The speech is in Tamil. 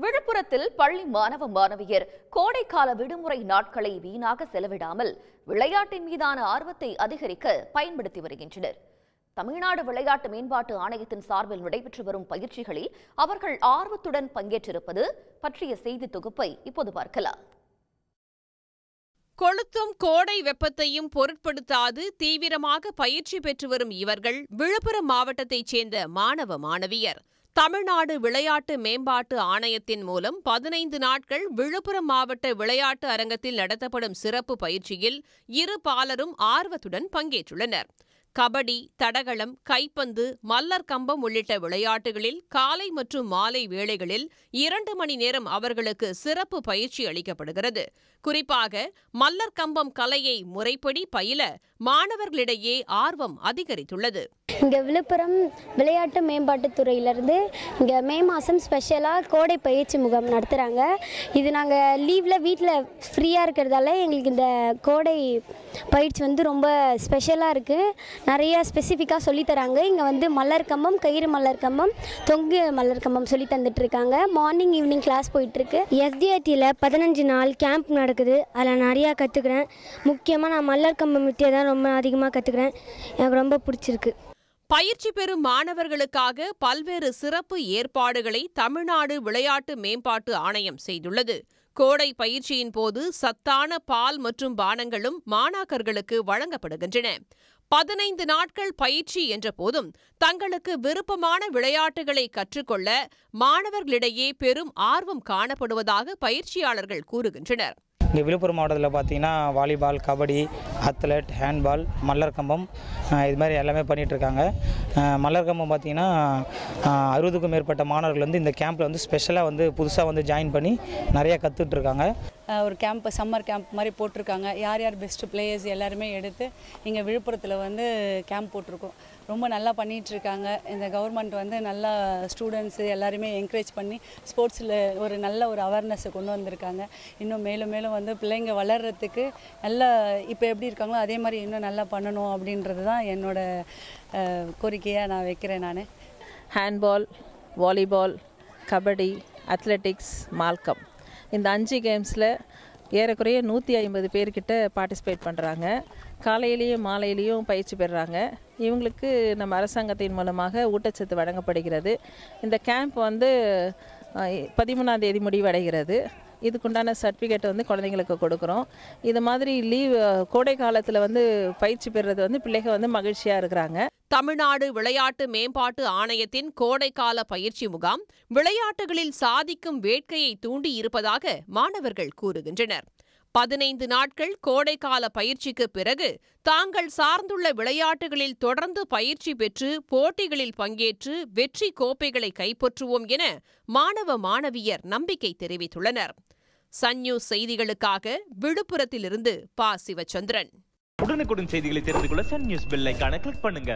விழுப்புரத்தில் பள்ளி மாணவ மாணவியர் கோடைக்கால விடுமுறை நாட்களை வீணாக செலவிடாமல் விளையாட்டின் மீதான ஆர்வத்தை அதிகரிக்க பயன்படுத்தி வருகின்றனர். தமிழ்நாடு விளையாட்டு மேம்பாட்டு ஆணையத்தின் சார்பில் நடைபெற்று வரும் பயிற்சிகளில் அவர்கள் ஆர்வத்துடன் பங்கேற்றிருப்பது பற்றிய செய்தி தொகுப்பை இப்போது பார்க்கலாம். கொளுத்தும் கோடை வெப்பத்தையும் பொருட்படுத்தாது தீவிரமாக பயிற்சி பெற்று வரும் இவர்கள் விழுப்புரம் மாவட்டத்தைச் சேர்ந்த மாணவ மாணவியர். தமிழ்நாடு விளையாட்டு மேம்பாட்டு ஆணையத்தின் மூலம் 15 நாட்கள் விழுப்புரம் மாவட்ட விளையாட்டு அரங்கத்தில் நடத்தப்படும் சிறப்பு பயிற்சியில் இரு பாலரும் ஆர்வத்துடன் பங்கேற்றுள்ளனர். கபடி, தடகளம், கைப்பந்து, மல்லர் கம்பம் உள்ளிட்ட விளையாட்டுகளில் காலை மற்றும் மாலை வேளைகளில் 2 மணி நேரம் அவர்களுக்கு சிறப்பு பயிற்சி அளிக்கப்படுகிறது. குறிப்பாக மல்லர் கம்பம் கலையை முறைப்படி பயில மாணவர்களிடையே ஆர்வம் அதிகரித்துள்ளது. இங்கே விழுப்புரம் விளையாட்டு மேம்பாட்டுத் துறையிலேருந்து இங்கே மே மாதம் ஸ்பெஷலாக கோடை பயிற்சி முகாம் நடத்துகிறாங்க. இது நாங்கள் லீவில் வீட்டில் ஃப்ரீயாக இருக்கிறதால எங்களுக்கு இந்த கோடை பயிற்சி ரொம்ப ஸ்பெஷலாக இருக்குது. நிறைய ஸ்பெசிஃபிக்காக சொல்லித்தராங்க. இங்கே மல்லர் கம்பம், கயிறு மல்லர் கம்பம், தொங்கு மல்லர் கம்பம் சொல்லி தந்துட்டுருக்காங்க. மார்னிங் ஈவினிங் கிளாஸ் போயிட்டுருக்கு. எஸ்டிஐடியில் 15 நாள் கேம்ப் நடக்குது. அதில் நிறையா கற்றுக்கிறேன். முக்கியமாக நான் மல்லர் கம்பம் வித்தியை தான் ரொம்ப அதிகமாக கற்றுக்கிறேன். எனக்கு ரொம்ப பிடிச்சிருக்கு. பயிற்சி பெறும் மாணவர்களுக்காக பல்வேறு சிறப்பு ஏற்பாடுகளை தமிழ்நாடு விளையாட்டு மேம்பாட்டு ஆணையம் செய்துள்ளது. கோடை பயிற்சியின் போது சத்தான பால் மற்றும் பானங்களும் மாணாக்கர்களுக்கு வழங்கப்படுகின்றன. 15 நாட்கள் பயிற்சி என்ற போதும் தங்களுக்கு விருப்பமான விளையாட்டுகளை கற்றுக்கொள்ள மாணவர்களிடையே பெரும் ஆர்வம் காணப்படுவதாக பயிற்சியாளர்கள் கூறுகின்றனர். இங்கே விழுப்புரம் மாவட்டத்தில் பார்த்தீங்கன்னா வாலிபால், கபடி, அத்லெட், ஹேண்ட்பால், மல்லர் கம்பம் இது மாதிரி எல்லாமே பண்ணிகிட்ருக்காங்க. மல்லர் கம்பம் பார்த்திங்கன்னா 60க்கும் மேற்பட்ட மாணவர்கள் இந்த கேம்பில் ஸ்பெஷலாக புதுசாக ஜாயின் பண்ணி நிறையா கற்றுட்ருக்காங்க. ஒரு கேம்ப், சம்மர் கேம்ப் மாதிரி போட்டிருக்காங்க. யார் யார் பெஸ்ட்டு பிளேயர்ஸ் எல்லாருமே எடுத்து இங்கே விழுப்புரத்தில் கேம்ப் போட்டிருக்கோம். ரொம்ப நல்லா பண்ணிகிட்ருக்காங்க. இந்த கவர்மெண்ட் நல்லா ஸ்டூடெண்ட்ஸு எல்லாருமே என்கரேஜ் பண்ணி ஸ்போர்ட்ஸில் ஒரு நல்ல ஒரு அவேர்னஸை கொண்டு வந்திருக்காங்க. இன்னும் மேலும் மேலும் பிள்ளைங்க வளர்கிறதுக்கு நல்லா இப்போ எப்படி இருக்காங்களோ அதே மாதிரி இன்னும் நல்லா பண்ணணும் அப்படின்றது தான் என்னோடய கோரிக்கையாக நான் வைக்கிறேன். நான் handball, volleyball, kabaddi, athletics, Malcolm இந்த 5 கேம்ஸில் ஏறக்குறைய 150 பேர்கிட்ட பார்ட்டிசிபேட் பண்ணுறாங்க. காலையிலையும் மாலையிலையும் பயிற்சி பெறுறாங்க. இவங்களுக்கு நம்ம அரசாங்கத்தின் மூலமாக ஊட்டச்சத்து வழங்கப்படுகிறது. இந்த கேம்ப் 13ஆம் தேதி முடிவடைகிறது. இதுக்குண்டான சர்டிஃபிகேட் குழந்தைங்களுக்கு கொடுக்குறோம். இது மாதிரி கோடை காலத்தில் பயிற்சி பெறுறது பிள்ளைங்க மகிழ்ச்சியாக இருக்கிறாங்க. தமிழ்நாடு விளையாட்டு மேம்பாட்டு ஆணையத்தின் கோடைக்கால பயிற்சி முகாம் விளையாட்டுகளில் சாதிக்கும் வேட்கையை தூண்டி இருப்பதாக மாணவர்கள் கூறுகின்றனர். 15 நாட்கள் கோடைக்கால பயிற்சிக்கு பிறகு தாங்கள் சார்ந்துள்ள விளையாட்டுகளில் தொடர்ந்து பயிற்சி பெற்று போட்டிகளில் பங்கேற்று வெற்றி கோப்பைகளை கைப்பற்றுவோம் என மாணவ மாணவியர் நம்பிக்கை தெரிவித்துள்ளனர். சன் நியூஸ் செய்திகளுக்காக விழுப்புரத்திலிருந்து ப. சிவச்சந்திரன். உடனுக்குடன் செய்திகளை தெரிந்து கொள்ள சன் நியூஸ் பெல் ஐகானை கிளிக் பண்ணுங்க.